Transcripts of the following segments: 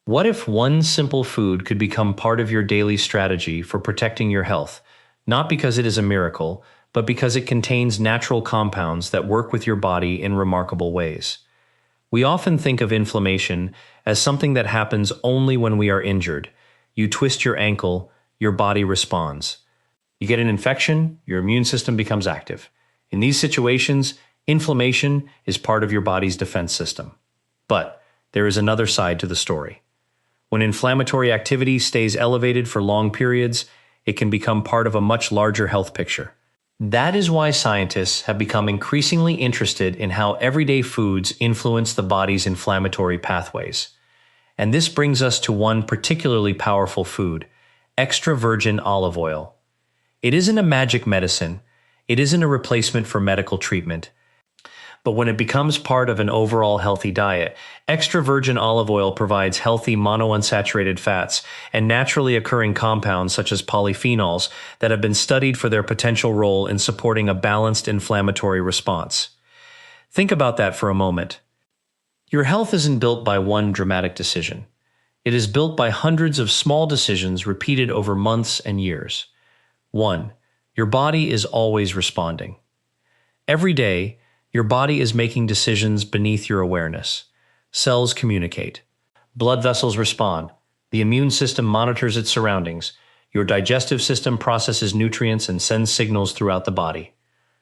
What if one simple food could become part of your daily strategy for protecting your health, not because it is a miracle, but because it contains natural compounds that work with your body in remarkable ways? We often think of inflammation as something that happens only when we are injured. You twist your ankle, your body responds. You get an infection, your immune system becomes active. In these situations, inflammation is part of your body's defense system. But there is another side to the story. When inflammatory activity stays elevated for long periods, it can become part of a much larger health picture. That is why scientists have become increasingly interested in how everyday foods influence the body's inflammatory pathways. And this brings us to one particularly powerful food, extra virgin olive oil. It isn't a magic medicine, it isn't a replacement for medical treatment. But when it becomes part of an overall healthy diet, extra virgin olive oil provides healthy monounsaturated fats and naturally occurring compounds such as polyphenols that have been studied for their potential role in supporting a balanced inflammatory response. Think about that for a moment. Your health isn't built by one dramatic decision. It is built by hundreds of small decisions repeated over months and years. 1. Your body is always responding. Every day, your body is making decisions beneath your awareness. Cells communicate. Blood vessels respond. The immune system monitors its surroundings. Your digestive system processes nutrients and sends signals throughout the body.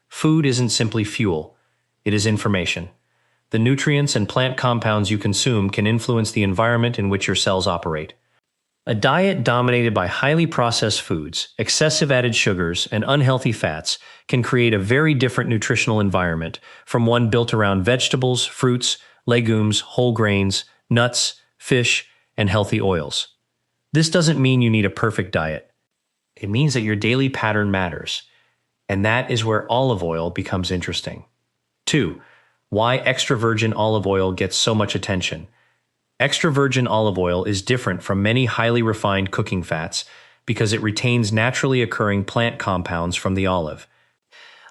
Food isn't simply fuel. It is information. The nutrients and plant compounds you consume can influence the environment in which your cells operate. A diet dominated by highly processed foods, excessive added sugars, and unhealthy fats can create a very different nutritional environment from one built around vegetables, fruits, legumes, whole grains, nuts, fish, and healthy oils. This doesn't mean you need a perfect diet. It means that your daily pattern matters, and that is where olive oil becomes interesting. 2. Why extra virgin olive oil gets so much attention. Extra virgin olive oil is different from many highly refined cooking fats because it retains naturally occurring plant compounds from the olive.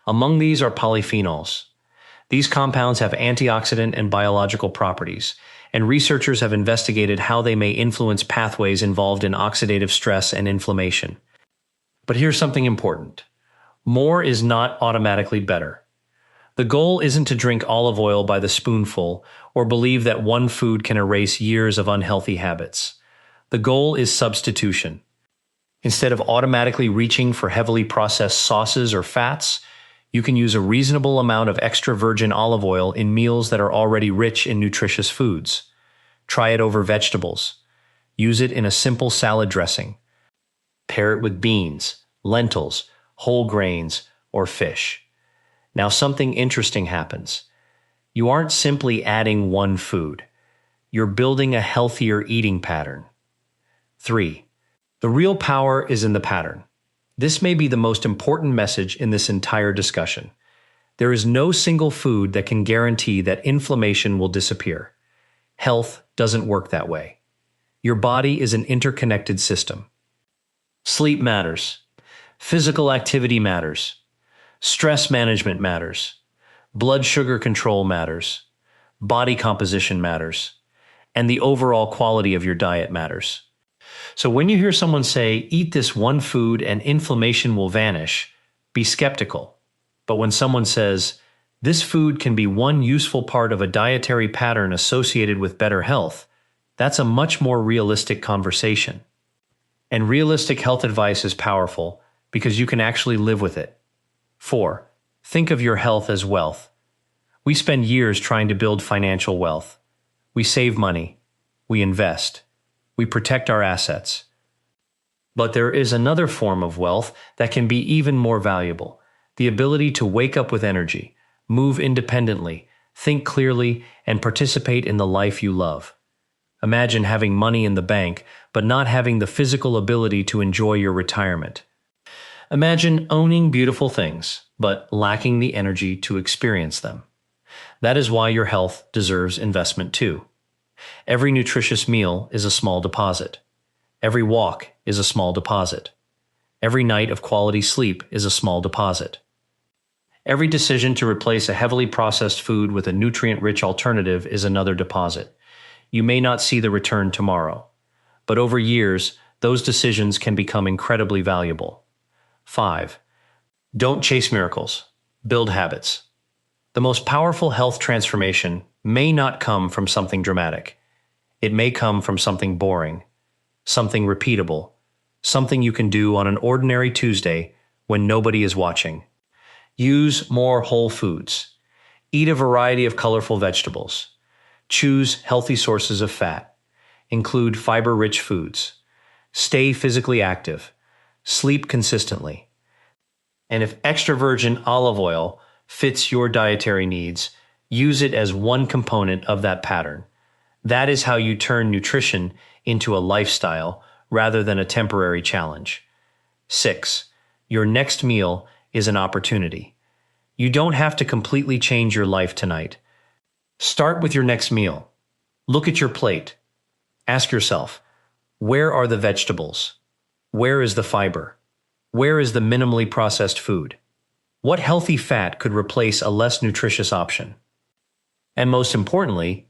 Among these are polyphenols. These compounds have antioxidant and biological properties, and researchers have investigated how they may influence pathways involved in oxidative stress and inflammation. But here's something important. More is not automatically better. The goal isn't to drink olive oil by the spoonful or believe that one food can erase years of unhealthy habits. The goal is substitution. Instead of automatically reaching for heavily processed sauces or fats, you can use a reasonable amount of extra virgin olive oil in meals that are already rich in nutritious foods. Try it over vegetables. Use it in a simple salad dressing. Pair it with beans, lentils, whole grains, or fish. Now something interesting happens. You aren't simply adding one food. You're building a healthier eating pattern. 3. The real power is in the pattern. This may be the most important message in this entire discussion. There is no single food that can guarantee that inflammation will disappear. Health doesn't work that way. Your body is an interconnected system. Sleep matters. Physical activity matters. Stress management matters. Blood sugar control matters. Body composition matters. And the overall quality of your diet matters. So when you hear someone say, eat this one food and inflammation will vanish, be skeptical. But when someone says, this food can be one useful part of a dietary pattern associated with better health, that's a much more realistic conversation. And realistic health advice is powerful because you can actually live with it. 4. Think of your health as wealth. We spend years trying to build financial wealth. We save money. We invest. We protect our assets. But there is another form of wealth that can be even more valuable: the ability to wake up with energy, move independently, think clearly, and participate in the life you love. Imagine having money in the bank, but not having the physical ability to enjoy your retirement. Imagine owning beautiful things, but lacking the energy to experience them. That is why your health deserves investment too. Every nutritious meal is a small deposit. Every walk is a small deposit. Every night of quality sleep is a small deposit. Every decision to replace a heavily processed food with a nutrient-rich alternative is another deposit. You may not see the return tomorrow, but over years, those decisions can become incredibly valuable. 5. Don't chase miracles. Build habits. The most powerful health transformation may not come from something dramatic. It may come from something boring, something repeatable, something you can do on an ordinary Tuesday when nobody is watching. Use more whole foods. Eat a variety of colorful vegetables. Choose healthy sources of fat. Include fiber-rich foods. Stay physically active. Sleep consistently. And if extra virgin olive oil fits your dietary needs, use it as one component of that pattern. That is how you turn nutrition into a lifestyle rather than a temporary challenge. 6. Your next meal is an opportunity. You don't have to completely change your life tonight. Start with your next meal. Look at your plate. Ask yourself, where are the vegetables? Where is the fiber? Where is the minimally processed food? What healthy fat could replace a less nutritious option? And most importantly,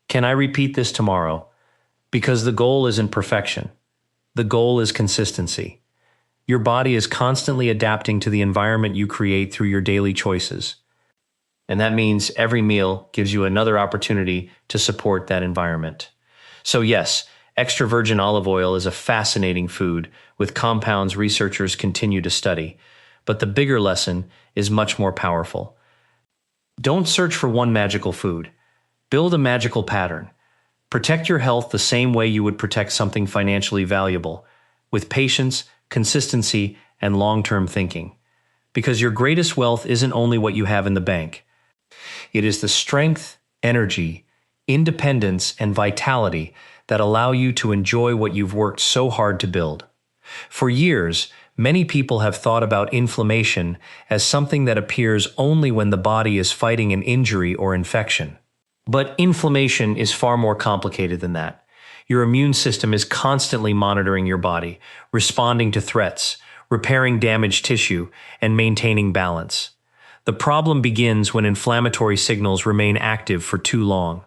can I repeat this tomorrow? Because the goal isn't perfection. The goal is consistency. Your body is constantly adapting to the environment you create through your daily choices. And that means every meal gives you another opportunity to support that environment. So yes, extra virgin olive oil is a fascinating food with compounds researchers continue to study. But the bigger lesson is much more powerful. Don't search for one magical food. Build a magical pattern. Protect your health the same way you would protect something financially valuable, with patience, consistency, and long-term thinking. Because your greatest wealth isn't only what you have in the bank. It is the strength, energy, independence, and vitality that allow you to enjoy what you've worked so hard to build. For years, many people have thought about inflammation as something that appears only when the body is fighting an injury or infection. But inflammation is far more complicated than that. Your immune system is constantly monitoring your body, responding to threats, repairing damaged tissue, and maintaining balance. The problem begins when inflammatory signals remain active for too long.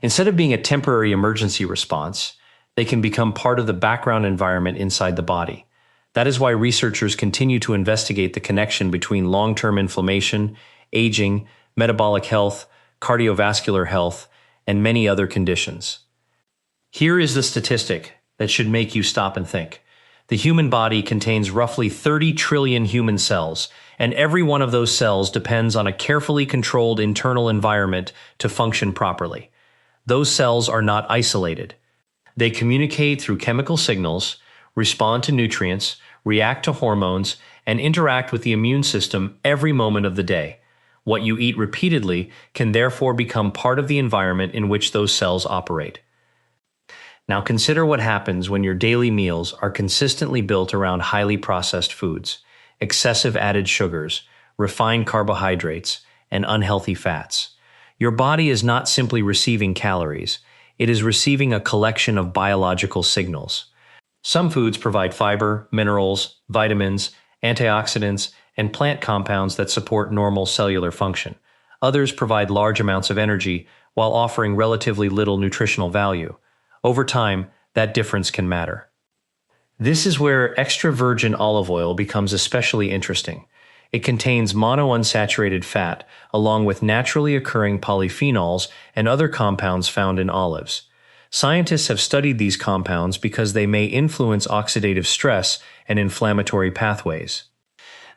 Instead of being a temporary emergency response, they can become part of the background environment inside the body. That is why researchers continue to investigate the connection between long-term inflammation, aging, metabolic health, cardiovascular health, and many other conditions. Here is the statistic that should make you stop and think. The human body contains roughly 30 trillion human cells, and every one of those cells depends on a carefully controlled internal environment to function properly. Those cells are not isolated. They communicate through chemical signals, respond to nutrients, react to hormones, and interact with the immune system every moment of the day. What you eat repeatedly can therefore become part of the environment in which those cells operate. Now consider what happens when your daily meals are consistently built around highly processed foods, excessive added sugars, refined carbohydrates, and unhealthy fats. Your body is not simply receiving calories, it is receiving a collection of biological signals. Some foods provide fiber, minerals, vitamins, antioxidants, and plant compounds that support normal cellular function. Others provide large amounts of energy while offering relatively little nutritional value. Over time, that difference can matter. This is where extra virgin olive oil becomes especially interesting. It contains monounsaturated fat along with naturally occurring polyphenols and other compounds found in olives. Scientists have studied these compounds because they may influence oxidative stress and inflammatory pathways.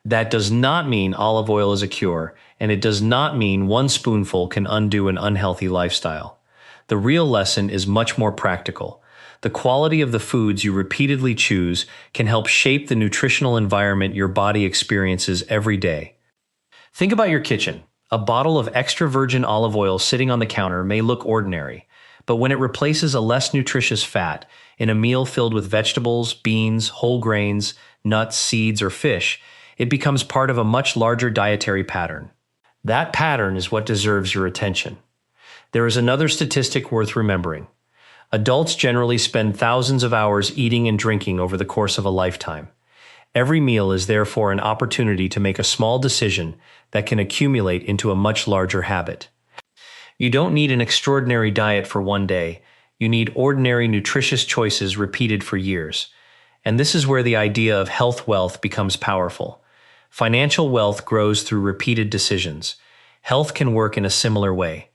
That does not mean olive oil is a cure, and it does not mean one spoonful can undo an unhealthy lifestyle. The real lesson is much more practical. The quality of the foods you repeatedly choose can help shape the nutritional environment your body experiences every day. Think about your kitchen. A bottle of extra virgin olive oil sitting on the counter may look ordinary, but when it replaces a less nutritious fat in a meal filled with vegetables, beans, whole grains, nuts, seeds, or fish, it becomes part of a much larger dietary pattern. That pattern is what deserves your attention. There is another statistic worth remembering. Adults generally spend thousands of hours eating and drinking over the course of a lifetime. Every meal is therefore an opportunity to make a small decision that can accumulate into a much larger habit. You don't need an extraordinary diet for one day. You need ordinary, nutritious choices repeated for years. And this is where the idea of health wealth becomes powerful. Financial wealth grows through repeated decisions. Health can work in a similar way.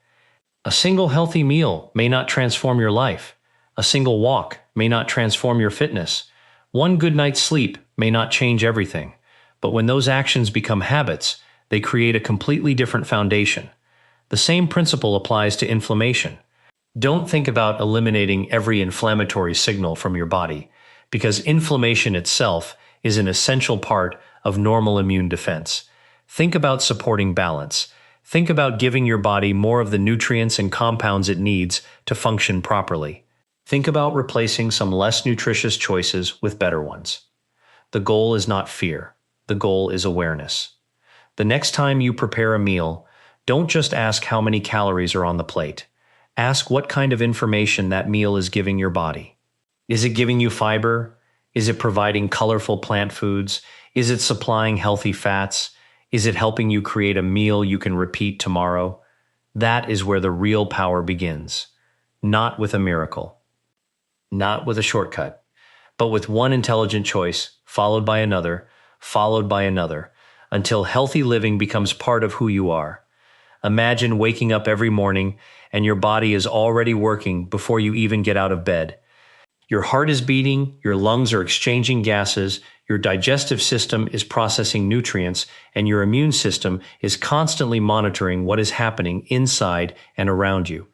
A single healthy meal may not transform your life. A single walk may not transform your fitness. One good night's sleep may not change everything. But when those actions become habits, they create a completely different foundation. The same principle applies to inflammation. Don't think about eliminating every inflammatory signal from your body, because inflammation itself is an essential part of normal immune defense. Think about supporting balance. Think about giving your body more of the nutrients and compounds it needs to function properly. Think about replacing some less nutritious choices with better ones. The goal is not fear. The goal is awareness. The next time you prepare a meal, don't just ask how many calories are on the plate. Ask what kind of information that meal is giving your body. Is it giving you fiber? Is it providing colorful plant foods? Is it supplying healthy fats? Is it helping you create a meal you can repeat tomorrow? That is where the real power begins. Not with a miracle. Not with a shortcut. But with one intelligent choice, followed by another, until healthy living becomes part of who you are. Imagine waking up every morning and your body is already working before you even get out of bed. Your heart is beating, your lungs are exchanging gases, your digestive system is processing nutrients, and your immune system is constantly monitoring what is happening inside and around you.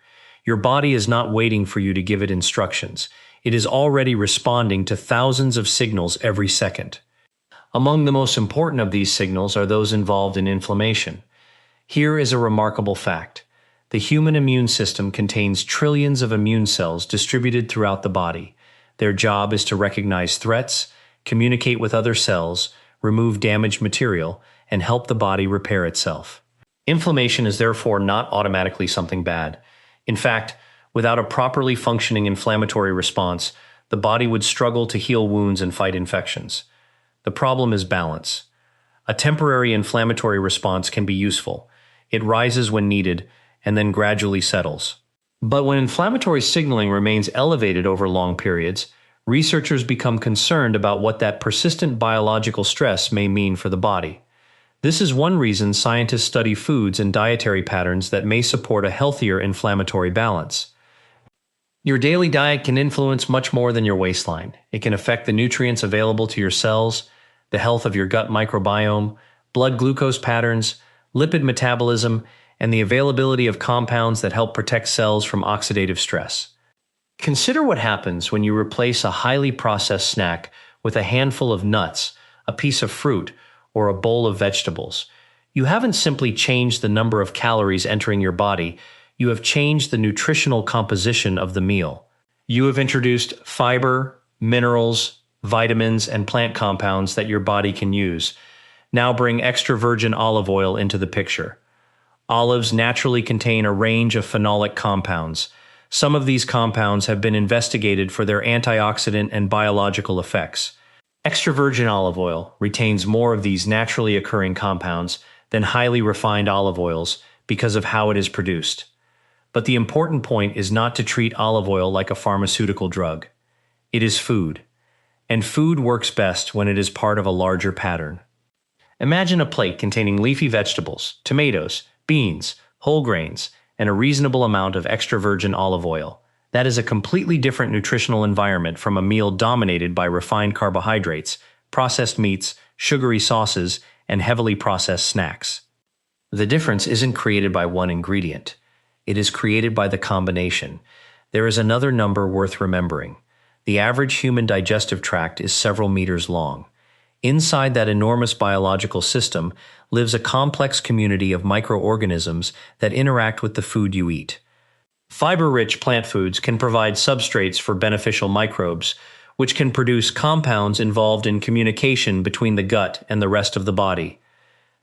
Your body is not waiting for you to give it instructions. It is already responding to thousands of signals every second. Among the most important of these signals are those involved in inflammation. Here is a remarkable fact. The human immune system contains trillions of immune cells distributed throughout the body. Their job is to recognize threats, communicate with other cells, remove damaged material, and help the body repair itself. Inflammation is therefore not automatically something bad. In fact, without a properly functioning inflammatory response, the body would struggle to heal wounds and fight infections. The problem is balance. A temporary inflammatory response can be useful. It rises when needed and then gradually settles. But when inflammatory signaling remains elevated over long periods, researchers become concerned about what that persistent biological stress may mean for the body. This is one reason scientists study foods and dietary patterns that may support a healthier inflammatory balance. Your daily diet can influence much more than your waistline. It can affect the nutrients available to your cells, the health of your gut microbiome, blood glucose patterns, lipid metabolism, and the availability of compounds that help protect cells from oxidative stress. Consider what happens when you replace a highly processed snack with a handful of nuts, a piece of fruit, or a bowl of vegetables. You haven't simply changed the number of calories entering your body, you have changed the nutritional composition of the meal. You have introduced fiber, minerals, vitamins, and plant compounds that your body can use. Now bring extra virgin olive oil into the picture. Olives naturally contain a range of phenolic compounds. Some of these compounds have been investigated for their antioxidant and biological effects. Extra virgin olive oil retains more of these naturally occurring compounds than highly refined olive oils because of how it is produced. But the important point is not to treat olive oil like a pharmaceutical drug. It is food, and food works best when it is part of a larger pattern. Imagine a plate containing leafy vegetables, tomatoes, beans, whole grains, and a reasonable amount of extra virgin olive oil. That is a completely different nutritional environment from a meal dominated by refined carbohydrates, processed meats, sugary sauces, and heavily processed snacks. The difference isn't created by one ingredient. It is created by the combination. There is another number worth remembering. The average human digestive tract is several meters long. Inside that enormous biological system lives a complex community of microorganisms that interact with the food you eat. Fiber-rich plant foods can provide substrates for beneficial microbes, which can produce compounds involved in communication between the gut and the rest of the body.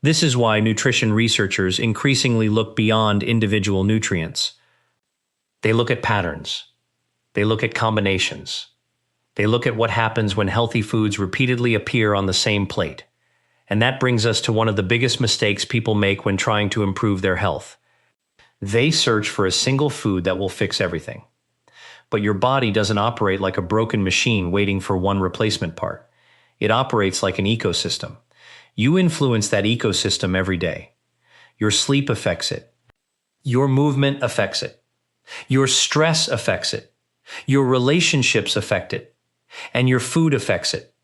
This is why nutrition researchers increasingly look beyond individual nutrients. They look at patterns. They look at combinations. They look at what happens when healthy foods repeatedly appear on the same plate. And that brings us to one of the biggest mistakes people make when trying to improve their health. They search for a single food that will fix everything. But your body doesn't operate like a broken machine waiting for one replacement part. It operates like an ecosystem. You influence that ecosystem every day. Your sleep affects it. Your movement affects it. Your stress affects it. Your relationships affect it. And your food affects it.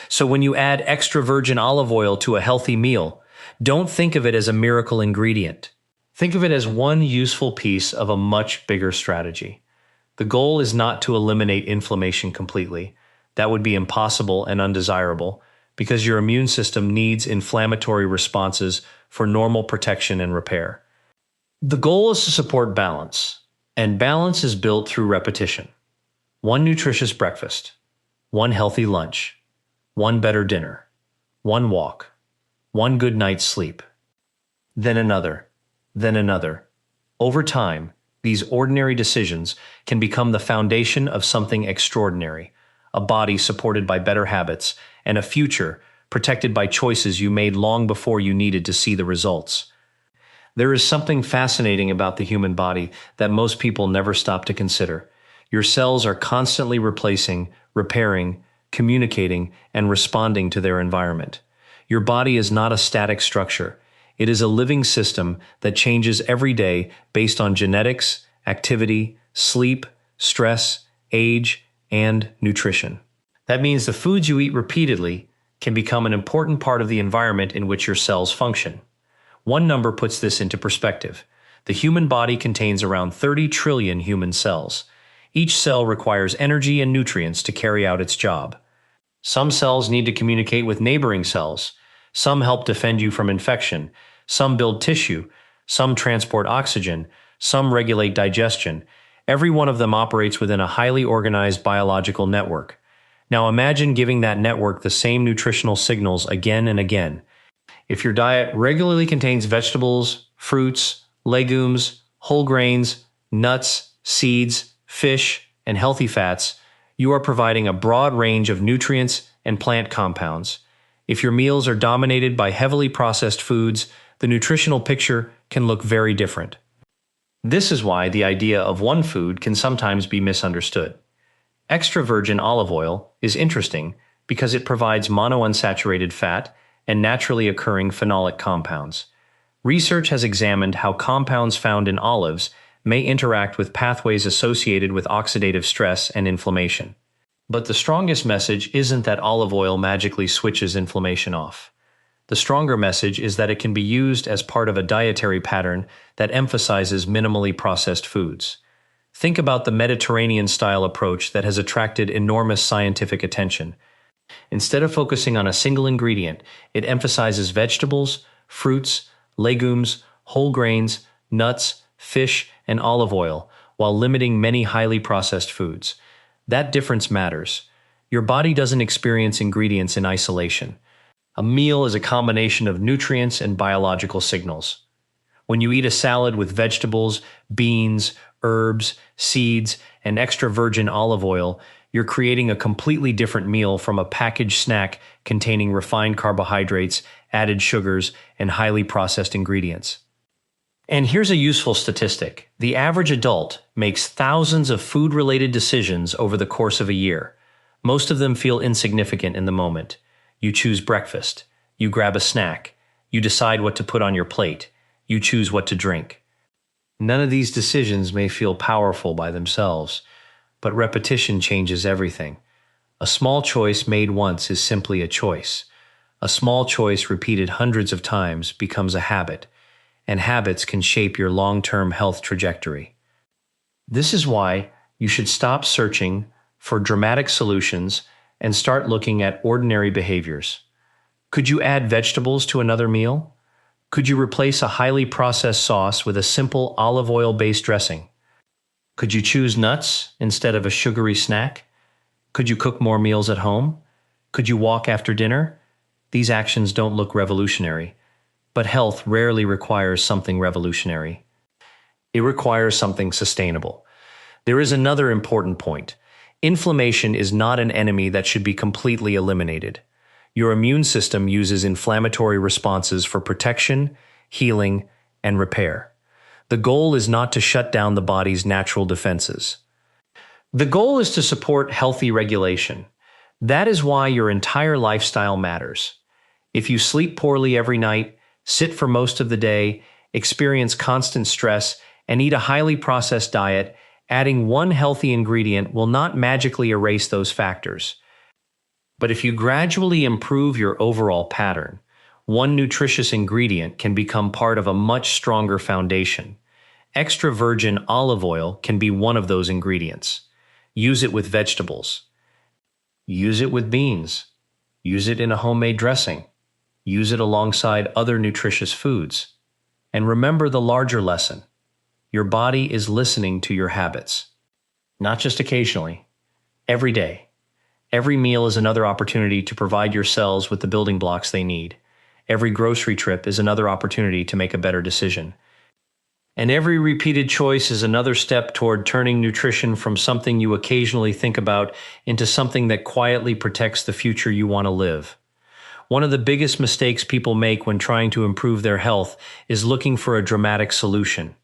So when you add extra virgin olive oil to a healthy meal, don't think of it as a miracle ingredient. Think of it as one useful piece of a much bigger strategy. The goal is not to eliminate inflammation completely. That would be impossible and undesirable because your immune system needs inflammatory responses for normal protection and repair. The goal is to support balance, and balance is built through repetition. One nutritious breakfast, one healthy lunch, one better dinner, one walk, one good night's sleep, then another, then another. Over time, these ordinary decisions can become the foundation of something extraordinary, a body supported by better habits, and a future protected by choices you made long before you needed to see the results. There is something fascinating about the human body that most people never stop to consider. Your cells are constantly replacing, repairing, communicating, and responding to their environment. Your body is not a static structure. It is a living system that changes every day based on genetics, activity, sleep, stress, age, and nutrition. That means the foods you eat repeatedly can become an important part of the environment in which your cells function. One number puts this into perspective. The human body contains around 30 trillion human cells. Each cell requires energy and nutrients to carry out its job. Some cells need to communicate with neighboring cells. Some help defend you from infection. Some build tissue. Some transport oxygen. Some regulate digestion. Every one of them operates within a highly organized biological network. Now imagine giving that network the same nutritional signals again and again. If your diet regularly contains vegetables, fruits, legumes, whole grains, nuts, seeds, fish, and healthy fats, you are providing a broad range of nutrients and plant compounds. If your meals are dominated by heavily processed foods, the nutritional picture can look very different. This is why the idea of one food can sometimes be misunderstood. Extra virgin olive oil is interesting because it provides monounsaturated fat and naturally occurring phenolic compounds. Research has examined how compounds found in olives may interact with pathways associated with oxidative stress and inflammation. But the strongest message isn't that olive oil magically switches inflammation off. The stronger message is that it can be used as part of a dietary pattern that emphasizes minimally processed foods. Think about the Mediterranean-style approach that has attracted enormous scientific attention. Instead of focusing on a single ingredient, it emphasizes vegetables, fruits, legumes, whole grains, nuts, fish, and olive oil, while limiting many highly processed foods. That difference matters. Your body doesn't experience ingredients in isolation. A meal is a combination of nutrients and biological signals. When you eat a salad with vegetables, beans, herbs, seeds, and extra virgin olive oil, you're creating a completely different meal from a packaged snack containing refined carbohydrates, added sugars, and highly processed ingredients. And here's a useful statistic. The average adult makes thousands of food-related decisions over the course of a year. Most of them feel insignificant in the moment. You choose breakfast. You grab a snack. You decide what to put on your plate. You choose what to drink. None of these decisions may feel powerful by themselves, but repetition changes everything. A small choice made once is simply a choice. A small choice repeated hundreds of times becomes a habit, and habits can shape your long-term health trajectory. This is why you should stop searching for dramatic solutions and start looking at ordinary behaviors. Could you add vegetables to another meal? Could you replace a highly processed sauce with a simple olive oil-based dressing? Could you choose nuts instead of a sugary snack? Could you cook more meals at home? Could you walk after dinner? These actions don't look revolutionary, but health rarely requires something revolutionary. It requires something sustainable. There is another important point. Inflammation is not an enemy that should be completely eliminated. Your immune system uses inflammatory responses for protection, healing, and repair. The goal is not to shut down the body's natural defenses. The goal is to support healthy regulation. That is why your entire lifestyle matters. If you sleep poorly every night, sit for most of the day, experience constant stress, and eat a highly processed diet, adding one healthy ingredient will not magically erase those factors. But if you gradually improve your overall pattern, one nutritious ingredient can become part of a much stronger foundation. Extra virgin olive oil can be one of those ingredients. Use it with vegetables. Use it with beans. Use it in a homemade dressing. Use it alongside other nutritious foods. And remember the larger lesson. Your body is listening to your habits. Not just occasionally, every day. Every meal is another opportunity to provide your cells with the building blocks they need. Every grocery trip is another opportunity to make a better decision. And every repeated choice is another step toward turning nutrition from something you occasionally think about into something that quietly protects the future you want to live. One of the biggest mistakes people make when trying to improve their health is looking for a dramatic solution.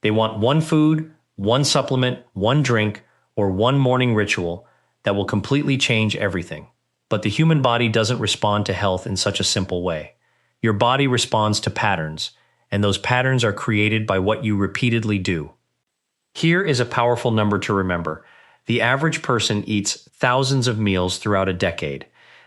They want one food, one supplement, one drink, or one morning ritual that will completely change everything. But the human body doesn't respond to health in such a simple way. Your body responds to patterns, and those patterns are created by what you repeatedly do. Here is a powerful number to remember. The average person eats thousands of meals throughout a decade.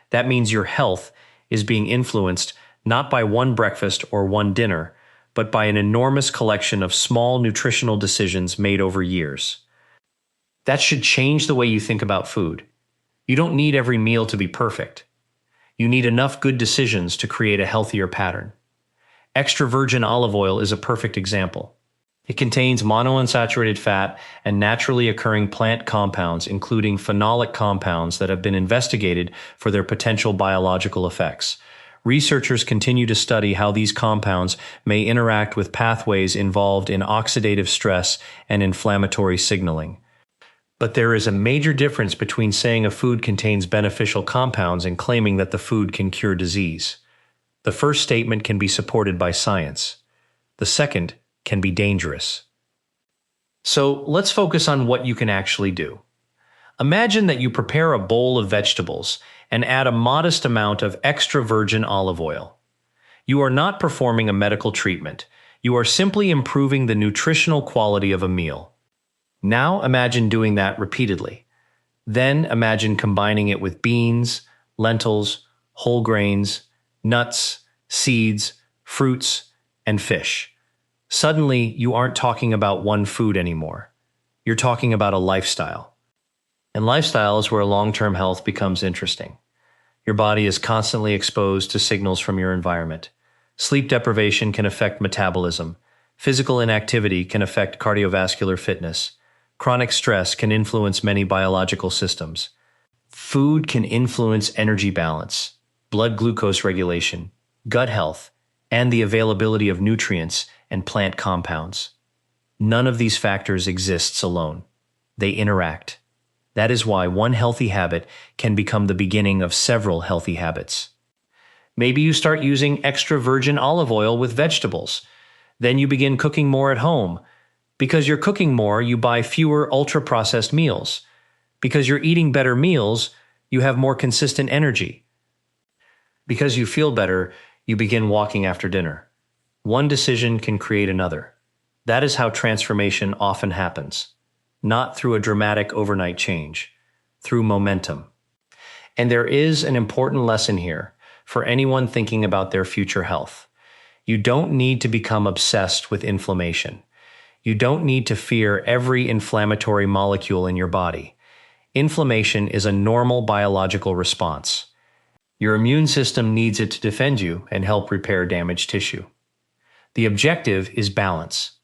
That means your health is being influenced not by one breakfast or one dinner, but by an enormous collection of small nutritional decisions made over years. That should change the way you think about food. You don't need every meal to be perfect. You need enough good decisions to create a healthier pattern. Extra virgin olive oil is a perfect example. It contains monounsaturated fat and naturally occurring plant compounds, including phenolic compounds that have been investigated for their potential biological effects. Researchers continue to study how these compounds may interact with pathways involved in oxidative stress and inflammatory signaling. But there is a major difference between saying a food contains beneficial compounds and claiming that the food can cure disease. The first statement can be supported by science. The second can be dangerous. So let's focus on what you can actually do. Imagine that you prepare a bowl of vegetables and add a modest amount of extra virgin olive oil. You are not performing a medical treatment. You are simply improving the nutritional quality of a meal. Now imagine doing that repeatedly. Then imagine combining it with beans, lentils, whole grains, nuts, seeds, fruits, and fish. Suddenly, you aren't talking about one food anymore. You're talking about a lifestyle. And lifestyle is where long-term health becomes interesting. Your body is constantly exposed to signals from your environment. Sleep deprivation can affect metabolism. Physical inactivity can affect cardiovascular fitness. Chronic stress can influence many biological systems. Food can influence energy balance, blood glucose regulation, gut health, and the availability of nutrients and plant compounds. None of these factors exists alone. They interact. That is why one healthy habit can become the beginning of several healthy habits. Maybe you start using extra virgin olive oil with vegetables. Then you begin cooking more at home. Because you're cooking more, you buy fewer ultra-processed meals. Because you're eating better meals, you have more consistent energy. Because you feel better, you begin walking after dinner. One decision can create another. That is how transformation often happens. Not through a dramatic overnight change, through momentum. And there is an important lesson here for anyone thinking about their future health. You don't need to become obsessed with inflammation. You don't need to fear every inflammatory molecule in your body. Inflammation is a normal biological response. Your immune system needs it to defend you and help repair damaged tissue. The objective is balance.